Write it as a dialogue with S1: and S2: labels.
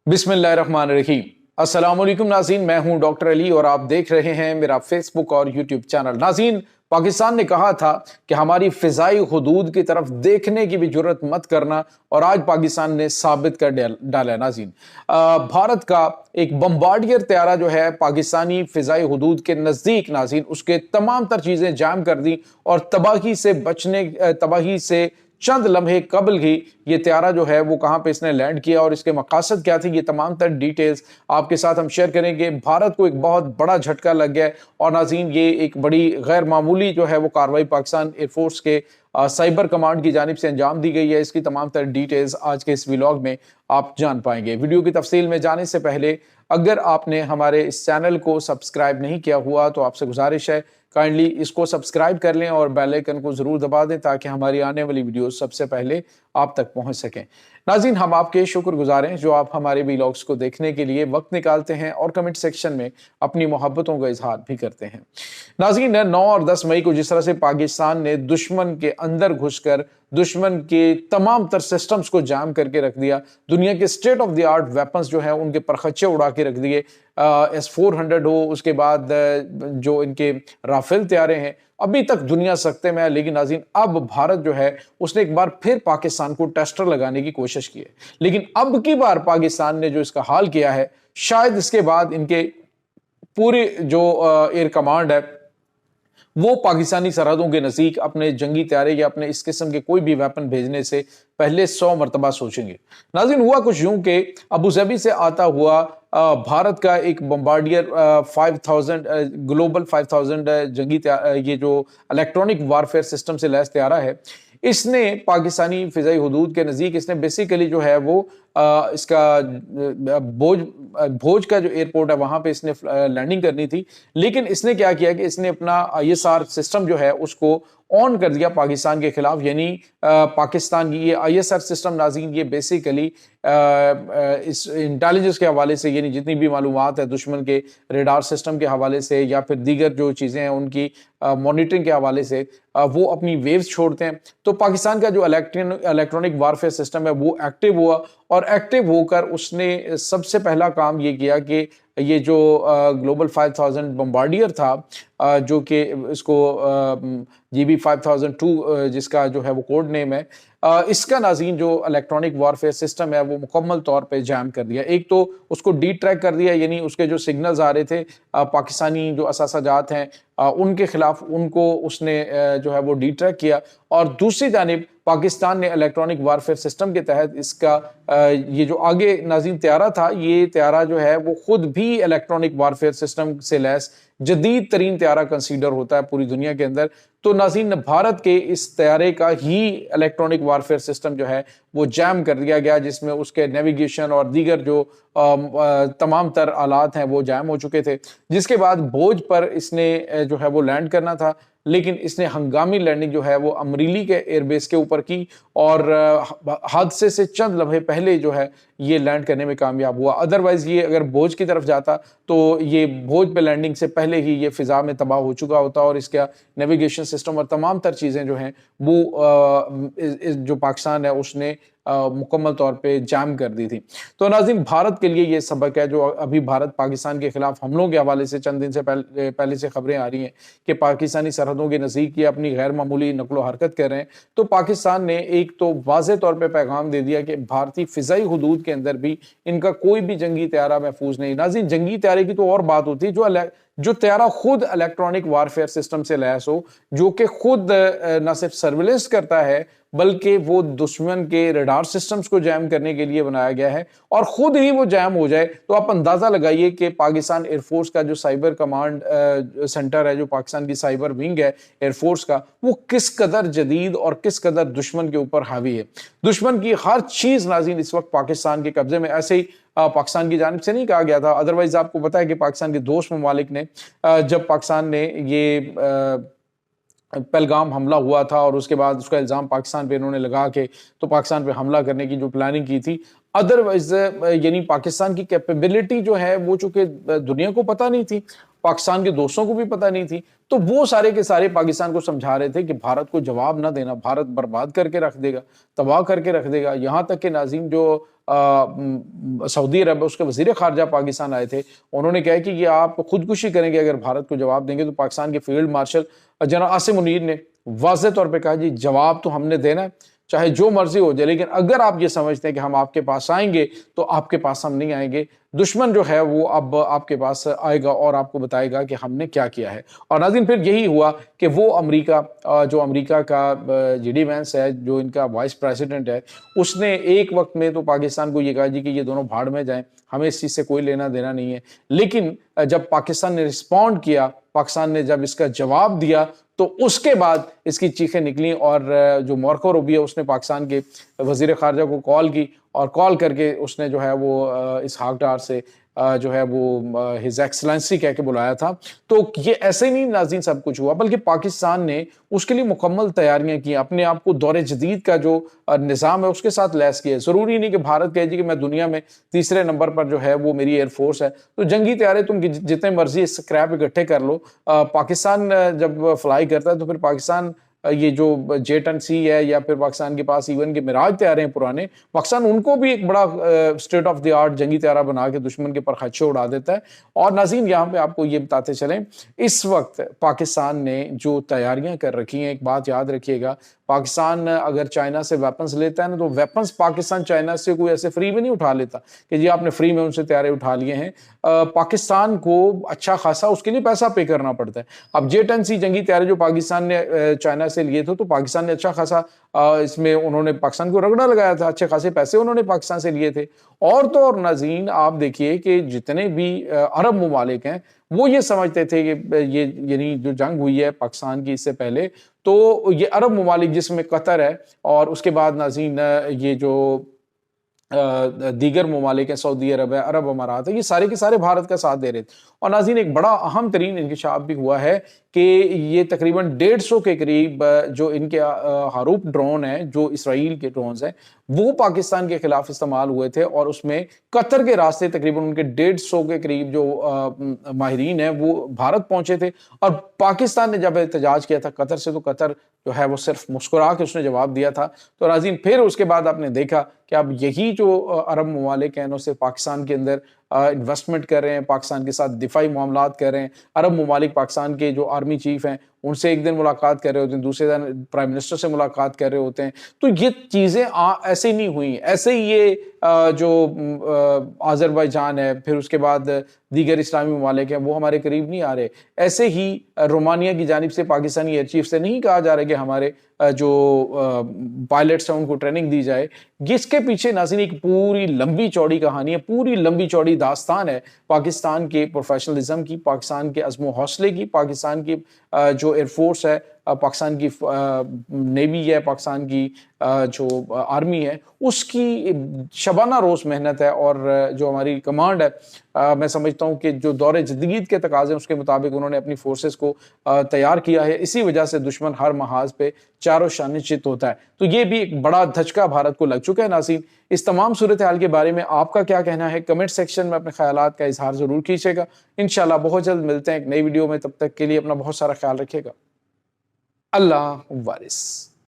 S1: बिस्मिल्लाहिर्रहमानिर्रहीम। अस्सलाम वालेकुम नाज़रीन, मैं हूं डॉक्टर अली और आप देख रहे हैं मेरा फेसबुक और यूट्यूब चैनल। नाज़रीन, पाकिस्तान ने कहा था कि हमारी फ़िज़ाई हुदूद की तरफ देखने की भी जुर्रत मत करना और आज पाकिस्तान ने साबित कर डाला है। नाज़रीन, भारत का एक बम्बार्डियर त्यारा जो है पाकिस्तानी फ़िज़ाई हुदूद के नज़दीक नाज़रीन उसके तमाम तर चीज़ें जाम कर दी और तबाही से चंद लम्हे कबल ही ये त्यारा जो है वो कहाँ पे इसने लैंड किया और इसके मकासद क्या थी, ये तमाम तर डिटेल्स आपके साथ हम शेयर करेंगे। भारत को एक बहुत बड़ा झटका लग गया है और नाज़रीन ये एक बड़ी गैर मामूली जो है वो कार्रवाई पाकिस्तान एयरफोर्स के साइबर कमांड की जानिब से अंजाम दी गई है। इसकी तमाम तर डिटेल्स आज के इस व्लॉग में आप जान पाएंगे। वीडियो की तफसील में जाने से पहले अगर आपने हमारे इस चैनल को सब्सक्राइब नहीं किया हुआ तो आपसे गुजारिश है काइंडली इसको सब्सक्राइब कर लें और बेल आइकन को जरूर दबा दें ताकि हमारी आने वाली वीडियो सबसे पहले आप तक पहुंच सकें। नाज़रीन, हम आपके शुक्रगुजार हैं जो आप हमारे व्लॉग्स को देखने के लिए वक्त निकालते हैं और कमेंट सेक्शन में अपनी मोहब्बतों का इजहार भी करते हैं। नाज़रीन, 9 और 10 मई को जिस तरह से पाकिस्तान ने दुश्मन के अंदर घुसकर दुश्मन के तमाम तर सिस्टम्स को जाम करके रख दिया, दुनिया के state of the art weapons जो है उनके परखच्चे उड़ा के रख दिए, S-400 हो, उसके बाद जो इनके राफेल तैयारे हैं, अभी तक दुनिया सख्ते में है। लेकिन नाज़रीन, अब भारत जो है उसने एक बार फिर पाकिस्तान को टेस्टर लगाने की कोशिश की है, लेकिन अब की बार पाकिस्तान ने जो इसका हाल किया है, शायद इसके बाद इनके पूरी जो एयर कमांड है वो पाकिस्तानी सरहदों के नज़दीक अपने जंगी तैयारे या अपने इस किस्म के कोई भी वेपन भेजने से पहले 100 मरतबा सोचेंगे। नाज़रीन, हुआ कुछ यूं कि अबू धाबी से आता हुआ भारत का एक बम्बार्डियर 5000 ग्लोबल 5000 जंगी ये जो इलेक्ट्रॉनिक वारफेयर सिस्टम से लैस तैयारा है, इसने पाकिस्तानी फ़िज़ाई हुदूद के नज़दीक इसने बेसिकली जो है वो इसका भोज का जो एयरपोर्ट है वहाँ पे इसने लैंडिंग करनी थी। लेकिन इसने क्या किया कि इसने अपना ISR सिस्टम जो है उसको ऑन कर दिया पाकिस्तान के खिलाफ। यानी पाकिस्तान की ये ISR सिस्टम नाज़रीन ये बेसिकली इस इंटेलिजेंस के हवाले से, यानी जितनी भी मालूमात है दुश्मन के रेडार सिस्टम के हवाले से या फिर दीगर जो चीज़ें हैं उनकी मॉनिटरिंग के हवाले से वो अपनी वेव्स छोड़ते हैं। तो पाकिस्तान का जो इलेक्ट्रॉनिक वारफेयर सिस्टम है वो एक्टिव हुआ और एक्टिव होकर उसने सबसे पहला काम ये किया कि ये जो ग्लोबल 5000 बम्बार्डियर था जो कि इसको GB 5002 जिसका जो है वो कोड नेम है, इसका नाज़रीन जो इलेक्ट्रॉनिक वारफेयर सिस्टम है वो मुकम्मल तौर पे जैम कर दिया। एक तो उसको डी ट्रैक कर दिया, यानी उसके जो सिग्नल्स आ रहे थे पाकिस्तानी जो असासाजात हैं उनके खिलाफ, उनको उसने जो है वो डी ट्रैक किया। और दूसरी जानिब पाकिस्तान ने इलेक्ट्रॉनिक वारफेयर सिस्टम के तहत इसका ये जो आगे नाज़रीन त्यारा था, ये त्यारा जो है वो खुद भी इलेक्ट्रॉनिक वारफेयर सिस्टम से लैस जदीद तरीन त्यारा कंसीडर होता है पूरी दुनिया के अंदर। तो नाज़रीन, भारत के इस त्यारे का ही इलेक्ट्रॉनिक वारफेयर सिस्टम जो है वो जैम कर दिया गया, जिसमें उसके नेविगेशन और दीगर जो तमाम तर आलात हैं वो जैम हो चुके थे। जिसके बाद भोज पर इसने जो है वो लैंड करना था, लेकिन इसने हंगामी लैंडिंग जो है वो अमरीली के एयरबेस के ऊपर की और हादसे से चंद लम्हे पहले जो है ये लैंड करने में कामयाब हुआ। अदरवाइज ये अगर भोज की तरफ जाता तो ये भोज पे लैंडिंग से पहले ही ये फिजा में तबाह हो चुका होता और इसका नेविगेशन सिस्टम और तमाम तर चीज़ें जो हैं वो जो पाकिस्तान है उसने मुकम्मल तौर पे जाम कर दी थी। तो नाज़रीन, भारत के लिए ये सबक है जो अभी भारत पाकिस्तान के खिलाफ हमलों के हवाले से चंद दिन से पहले से खबरें आ रही हैं कि पाकिस्तानी सरहदों के नज़दीक ये अपनी गैर मामूली नकलो हरकत कर रहे हैं। तो पाकिस्तान ने एक तो वाज़े तौर पर पैगाम दे दिया कि भारतीय फ़िज़ाई हुदूद के अंदर भी इनका कोई भी जंगी त्यारा महफूज नहीं। नाज़रीन, जंगी त्यारे की तो और बात होती है जो त्यारा खुद इलेक्ट्रॉनिक वारफेयर सिस्टम से लैस हो, जो कि खुद न सिर्फ सर्विलेंस करता है बल्कि वो दुश्मन के रडार सिस्टम्स को जैम करने के लिए बनाया गया है और खुद ही वो जैम हो जाए। तो आप अंदाजा लगाइए कि पाकिस्तान एयरफोर्स का जो साइबर कमांड सेंटर है, जो पाकिस्तान की साइबर विंग है एयरफोर्स का, वो किस कदर जदीद और किस कदर दुश्मन के ऊपर हावी है। दुश्मन की हर चीज नाज़रीन इस वक्त पाकिस्तान के कब्जे में। ऐसे ही पाकिस्तान की जानिब से नहीं कहा गया था, अदरवाइज आपको पता है कि पाकिस्तान के दोस्त ममालिक ने जब पाकिस्तान ने ये पहलगाम हमला हुआ था और उसके बाद उसका इल्ज़ाम पाकिस्तान पे इन्होंने लगा के तो पाकिस्तान पे हमला करने की जो प्लानिंग की थी, अदरवाइज यानी पाकिस्तान की कैपेबिलिटी जो है वो चूंकि दुनिया को पता नहीं थी پاکستان کے دوستوں کو بھی پتہ نہیں تھی. تو وہ سارے کے سارے پاکستان کو سمجھا رہے تھے کہ بھارت کو جواب نہ دینا, بھارت برباد کر کے رکھ دے گا, تباہ کر کے رکھ دے گا. یہاں تک کہ ناظرین جو سعودی عرب اس کے وزیر خارجہ پاکستان آئے تھے, انہوں نے کہا کہ یہ آپ خودکشی کریں گے اگر بھارت کو جواب دیں گے. تو پاکستان کے field marshal general Asim Munir نے واضح طور پہ کہا جی جواب تو ہم نے دینا ہے, چاہے جو مرضی ہو جائے, لیکن اگر آپ یہ سمجھتے ہیں کہ ہم آپ کے پاس آئیں گے تو آپ کے پاس ہم نہیں آئیں گے. دشمن جو ہے وہ اب آپ کے پاس آئے گا اور آپ کو بتائے گا کہ ہم نے کیا کیا ہے. اور ناظرین پھر یہی ہوا کہ وہ امریکہ, جو امریکہ کا جی ڈی وینس ہے, جو ان کا وائس پریزیڈنٹ ہے, اس نے ایک وقت میں تو پاکستان کو یہ کہا جی کہ یہ دونوں بھاڑ میں جائیں, ہمیں اس چیز سے کوئی لینا دینا نہیں ہے. لیکن جب پاکستان نے رسپونڈ کیا, پاکستان نے جب اس کا جواب دیا, تو اس کے بعد اس کی چیخیں نکلیں اور جو مارکو روبیو اس نے پاکستان کے وزیر خارجہ کو کال کی اور کال کر کے اس نے جو ہے وہ اسحاق ڈار سے جو ہے وہ ہز ایکسلنسی کہہ کے بلایا تھا. تو یہ ایسے ہی نہیں ناظرین سب کچھ ہوا, بلکہ پاکستان نے اس کے لیے مکمل تیاریاں کی, اپنے آپ کو دور جدید کا جو نظام ہے اس کے ساتھ لیس کیا. ضروری نہیں کہ بھارت کہے جی کہ میں دنیا میں تیسرے نمبر پر جو ہے وہ میری ایئر فورس ہے, تو جنگی طیارے تم جتنے مرضی اسکریپ اکٹھے کر لو. پاکستان جب فلائی کرتا ہے تو پھر پاکستان یہ جو J-10C ہے یا پھر پاکستان کے پاس ایون کے مراج طیارے ہیں پرانے, پاکستان ان کو بھی ایک بڑا اسٹیٹ آف دی آرٹ جنگی طیارہ بنا کے دشمن کے پر خدشے اڑا دیتا ہے. اور ناظرین یہاں پہ آپ کو یہ بتاتے چلیں, اس وقت پاکستان نے جو تیاریاں کر رکھی ہیں, ایک بات یاد رکھیے گا, پاکستان اگر چائنا سے ویپنز لیتا ہے نا, تو ویپنز پاکستان چائنا سے کوئی ایسے فری میں نہیں اٹھا لیتا کہ جی آپ نے فری میں ان سے طیارے اٹھا لیے ہیں. پاکستان کو اچھا خاصا اس کے لیے پیسہ پے کرنا پڑتا ہے. اب J-10C جنگی طیارے جو پاکستان نے چائنا سے لیے تھے, تو پاکستان نے اچھا خاصا اس میں انہوں نے پاکستان کو رگڑا لگایا تھا, اچھے خاصے پیسے انہوں نے پاکستان سے لیے تھے. اور تو اور ناظرین آپ دیکھیے کہ جتنے بھی عرب ممالک ہیں وہ یہ سمجھتے تھے کہ یہ یعنی جو جنگ ہوئی ہے پاکستان کی اس سے پہلے, تو یہ عرب ممالک جس میں قطر ہے اور اس کے بعد ناظرین یہ جو دیگر ممالک ہیں, سعودی عرب ہے, عرب امارات ہے, یہ سارے کے سارے بھارت کا ساتھ دے رہے تھے. اور ناظرین ایک بڑا اہم ترین انکشاف بھی ہوا ہے کہ یہ تقریباً 150 کے قریب جو ان کے ہاروپ ڈرون ہیں, جو اسرائیل کے ڈرونز ہیں, وہ پاکستان کے خلاف استعمال ہوئے تھے. اور اس میں قطر کے راستے تقریباً ان کے 150 کے قریب جو ماہرین ہیں وہ بھارت پہنچے تھے. اور پاکستان نے جب احتجاج کیا تھا قطر سے, تو قطر جو ہے وہ صرف مسکرا کے اس نے جواب دیا تھا. تو ناظرین پھر اس کے بعد آپ نے دیکھا کہ اب یہی جو عرب ممالک ہیں انہوں سے پاکستان کے اندر انویسٹمنٹ کر رہے ہیں, پاکستان کے ساتھ دفاعی معاملات کر رہے ہیں. عرب ممالک پاکستان کے جو آرمی چیف ہیں ان سے ایک دن ملاقات کر رہے ہوتے ہیں, دوسرے دن پرائم منسٹر سے ملاقات کر رہے ہوتے ہیں. تو یہ چیزیں ایسے نہیں ہوئیں. ایسے ہی یہ جو آذربائیجان ہے, پھر اس کے بعد دیگر اسلامی ممالک ہیں, وہ ہمارے قریب نہیں آ رہے. ایسے ہی رومانیہ کی جانب سے پاکستانی ایئر چیف سے نہیں کہا جا رہا کہ ہمارے جو پائلٹس ہیں ان کو ٹریننگ دی جائے. جس کے پیچھے ناظرین ایک پوری لمبی چوڑی کہانی ہے, پوری لمبی چوڑی داستان ہے پاکستان کے پروفیشنلزم کی, پاکستان کے عزم و حوصلے کی, پاکستان کی جو ایئر فورس ہے, پاکستان کی نیوی ہے, پاکستان کی جو آرمی ہے, اس کی شبانہ روز محنت ہے. اور جو ہماری کمانڈ ہے, میں سمجھتا ہوں کہ جو دور جدید کے تقاضے اس کے مطابق انہوں نے اپنی فورسز کو تیار کیا ہے. اسی وجہ سے دشمن ہر محاذ پہ چاروں شانے چت ہوتا ہے. تو یہ بھی ایک بڑا دھچکا بھارت کو لگ چکا ہے. ناظرین اس تمام صورتحال کے بارے میں آپ کا کیا کہنا ہے؟ کمنٹ سیکشن میں اپنے خیالات کا اظہار ضرور کیجیے گا. انشاءاللہ بہت جلد ملتے ہیں ایک نئی ویڈیو میں. تب تک کے لیے اپنا بہت سارا خیال رکھیے گا. اللہ وارث.